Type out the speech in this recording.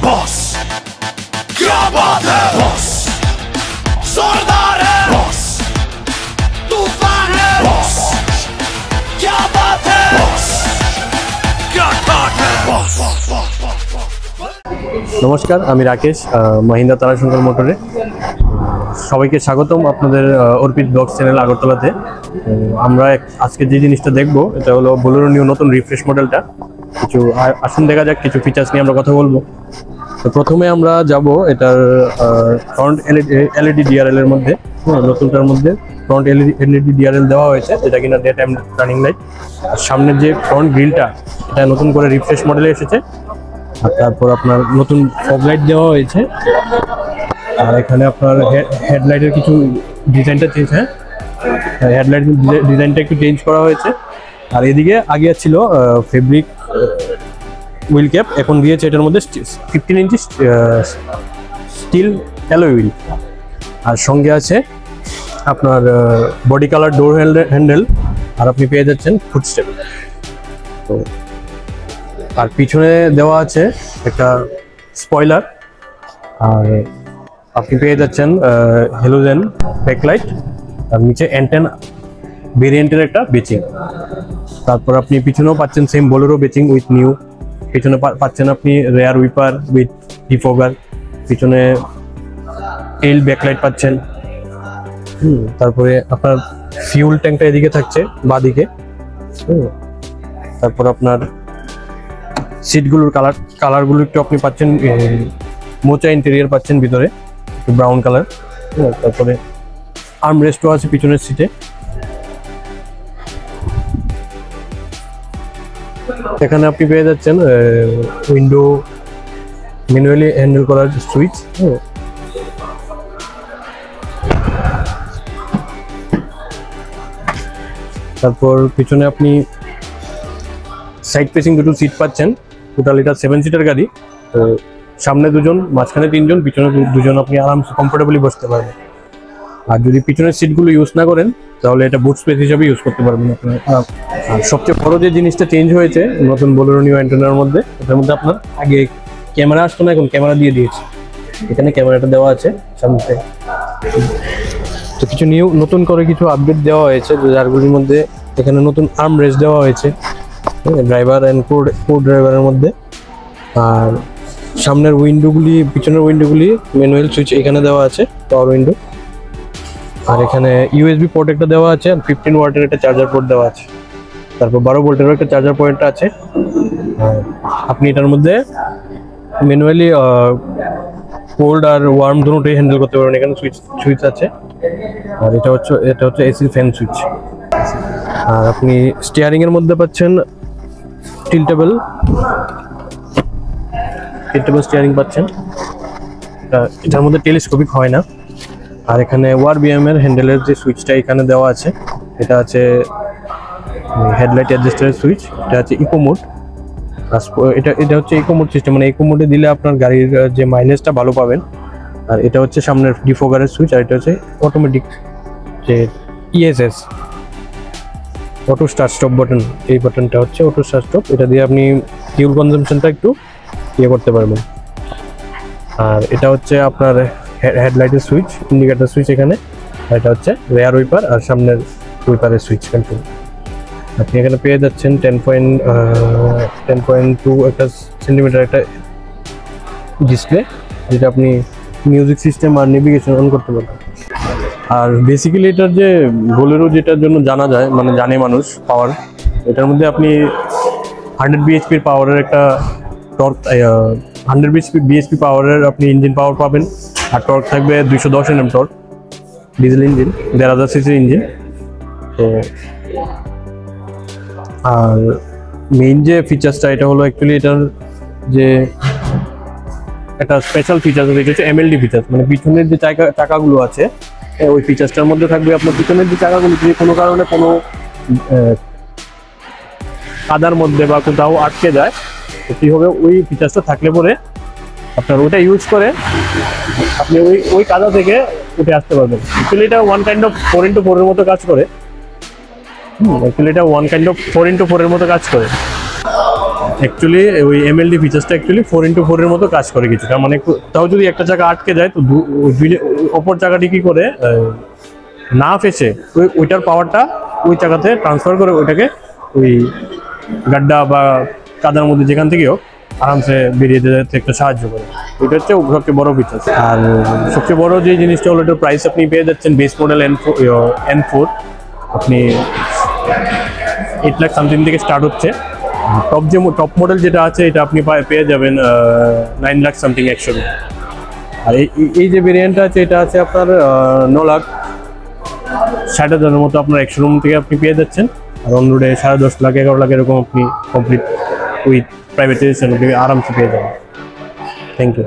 Boss क्या बात है, बॉस जोरदार है, बॉस तूफान है, बॉस क्या बात है, बॉस क्या बात है, बॉस। নমস্কার, আমি রাকেশ, মহিন্দ্রা তারাশঙ্কর মোটরে সবাইকে স্বাগতম আপনাদের অর্পিত ব্লগস চ্যানেল আগরতলাতে। আমরা আজকে যে জিনিসটা দেখব এটা হলো বোলেরো নিউ নতুন রিফ্রেশ মডেলটা। কিছু আসুন দেখা যাক, কিছু ফিচার্স নিয়ে আমরা কথা বলবো। তো প্রথমে আমরা যাব এটার ফ্রন্ট এলইডি ডিআরএল এর মধ্যে। নতুনটার মধ্যে ফ্রন্ট এলইডি ডিআরএল দেওয়া হয়েছে, যেটা কিনা ডে টাইম রানিং লাইট। আর সামনের যে ফ্রন্ট গ্রিলটা, এটা নতুন করে রিফ্রেশ মডেলে এসেছে। আর তারপর আপনার নতুন ফগ লাইট দেওয়া হয়েছে। আর এখানে আপনার হেডলাইটের কিছু ডিজাইনটা চেঞ্জ, হেডলাইট ডিজাইনটা একটু চেঞ্জ করা হয়েছে। আর এদিকে আগে ছিল ফেব্রিক হুইল ক্যাপ, এখন দিয়েছে এটার মধ্যে 15 ইঞ্চি স্টিল অ্যালয় হুইল। আর সঙ্গে আছে আপনার বডি কালার ডোর হ্যান্ডেল, আর আপনি পেয়ে যাচ্ছেন ফুটস্টেপ। তো আর পিছনে দেওয়া আছে একটা স্পয়লার, আর আপনি পেয়ে যাচ্ছেন হ্যালোজেন ব্যাকলাইট, আর নিচে অ্যান্টেন ভেরিয়েন্টের একটা বেচিং। তারপর আপনি পিছনেও পাচ্ছেন সেম বোলেরো বেচিং উইথ নিউ। পিছনে পাচ্ছেন আপনি রেয়ার উইপার উইথ ডিফোগার, পিছনে টেইল ব্যাকলাইট পাচ্ছেন। তারপরে আপনার ফিউল ট্যাঙ্কটা এদিকে থাকছে বাঁদিকে। তারপর আপনার সিটগুলোর কালারগুলো একটু আপনি পাচ্ছেন মোচা ইন্টেরিয়ার পাচ্ছেন ভিতরে, একটু ব্রাউন কালার। তারপরে আর্মরেস্টও আছে পিছনের সিটে। এখানে আপনি পেয়ে যাচ্ছেন উইন্ডো ম্যানুয়ালি হ্যান্ডেল করার সুইচ। তারপর পিছনে আপনি সাইড ফেসিং দুটো সিট পাচ্ছেন। টোটাল এটা 7 সিটার গাড়ি। তো সামনে দুজন, মাঝখানে তিনজন, পিছনে দুজন, আপনি আরামসে কমফোর্টেবলি বসতে পারবেন। আর যদি পিছনের সিটগুলো ইউজ না করেন তাহলে এটা বুট স্পেস হিসাবে ইউজ করতে পারবেন আপনার। আর সবচেয়ে বড় যে জিনিসটা চেঞ্জ হয়েছে নতুন বোলেরো নিউ অ্যান্টেনার মধ্যে, এটার মধ্যে আপনার আগে ক্যামেরা আসতো না, এখন ক্যামেরা দিয়ে দিয়েছে। এখানে ক্যামেরাটা দেওয়া আছে সামনে। তো কিছু নতুন করে কিছু আপডেট দেওয়া হয়েছে, যারগুলির মধ্যে এখানে নতুন আর্ম রেস্ট দেওয়া হয়েছে ড্রাইভার অ্যান্ড কো ড্রাইভারের মধ্যে। আর সামনের উইন্ডোগুলি, পিছনের উইন্ডোগুলি ম্যানুয়াল সুইচ এখানে দেওয়া আছে, পাওয়ার উইন্ডো। আর এখানে ইউএসবি পোর্ট একটা দেওয়া আছে, আর 15 ওয়াটের একটা চার্জার পোর্ট দেওয়া আছে। তারপর 12 ভোল্টেরও একটা চার্জার পয়েন্ট আছে। আপনি এটার মধ্যে ম্যানুয়ালি কোল্ড আর ওয়ার্ম দুটোই হ্যান্ডেল করতে পারবেন। এখানে সুইচ আছে। আর এটা হচ্ছে এসি ফ্যান সুইচ। আর আপনি স্টিয়ারিং এর মধ্যে পাচ্ছেন টিল্টেবল স্টিয়ারিং পাচ্ছেন। এটার মধ্যে টেলিস্কোপিক হয় না। আর এখানে ওয়ারবিএম এর হ্যান্ডেলের যে সুইচটা এখানে দেওয়া আছে, এটা আছে হেডলাইট অ্যাডজাস্টারের সুইচ। এটা আছে ইকো মোড। এটা হচ্ছে ইকো মোড সিস্টেম, মানে ইকো মোডে দিলে আপনার গাড়ির যে মাইলেজটা ভালো পাবেন। আর এটা হচ্ছে সামনের ডিফোগারের সুইচ। আর এটা হচ্ছে অটোমেটিক যে ESS, auto start stop button. এই বাটনটা হচ্ছে অটো স্টার্ট স্টপ। এটা দিয়ে আপনি ফিউল কনজাম্পশনটা একটু করতে পারবেন। আর এটা হচ্ছে আপনার হেডলাইটের সুইচ, ইন্ডিকেটর সুইচ এখানে। আর এটা হচ্ছে রেয়ার উইপার আর সামনের উইপারের সুইচ কন্ট্রোল। আপনি এখানে পেয়ে যাচ্ছেন 10.2 একটা সেন্টিমিটার একটা ডিসপ্লে, যেটা আপনি মিউজিক সিস্টেম আর নেভিগেশন অন করতে পারবেন। আর বেসিক্যালি এটার যে বোলেরো যেটার জন্য জানা যায়, মানে জানে মানুষ, পাওয়ার, এটার মধ্যে আপনি 100 বিএইচপির পাওয়ারের একটা টর্ক, 100 বিএইচপি পাওয়ারের আপনি ইঞ্জিন পাওয়ার পাবেন। আর টর্ক থাকবে 210 Nm torque, diesel engine, 1000 CC engine. তো আর মেইন যে ফিচার্সটা, এটা হলো অ্যাকচুয়ালি এটার যে একটা স্পেশাল ফিচার্স, এটা হচ্ছে এমএলডি ফিচার্স। মানে পিছনের যে চাকাগুলো আছে, ওই ফিচার্সটার মধ্যে থাকবে আপনার পিছনের যে চাকাগুলো যদি কোনো কারণে কোনো কাদার মধ্যে বা কোথাও আটকে যায়, কি হবে, ওই ফিচার্সটা থাকলে পরে আপনার ওটা ইউজ করে আপনি ওই কাদা থেকে উঠে আসতে পারবেন। অ্যাকচুয়ালি এটা ওয়ান কাইন্ড অফ 4x4 এর মতো কাজ করে। অ্যাকচুয়ালি এটা ওয়ান কাইন্ড অফ 4x4 এর মতো কাজ করে। অ্যাকচুয়ালি ওই MLD ফিচার্সটা অ্যাকচুয়ালি 4x4 এর মতো কাজ করে কিছুটা, মানে তাও যদি একটা জায়গা আটকে যায় তো অপর জায়গাটি কি করে না ফেসে ওইটার পাওয়ারটা ওই জায়গাতে ট্রান্সফার করে ওইটাকে ওই গাড্ডা বা কাদার মধ্যে যেখান থেকেও আরামসে বেরিয়ে যেতে একটু সাহায্য করে। ওইটা হচ্ছে সবচেয়ে বড় ফিচার্স। আর সবচেয়ে বড় যে জিনিসটা হলো এটার প্রাইস আপনি পেয়ে যাচ্ছেন বেস মডেল N4 আপনি 8 লাখ সামথিং থেকে স্টার্ট হচ্ছে। টপ মডেল যেটা আছে এটা আপনি পেয়ে যাবেন 9 লাখ সামথিং 100। আর এই যে ভেরিয়েন্টটা আছে এটা আছে আপনার 9,60,000 মতো আপনার 100 রুম থেকে আপনি পেয়ে যাচ্ছেন। আর অন রোডে 10.5 লাখ 11 লাখ এরকম আপনি কমপ্লিট উইথ প্রাইভেটাইজেশন আরামসে পেয়ে যাবেন। Thank you.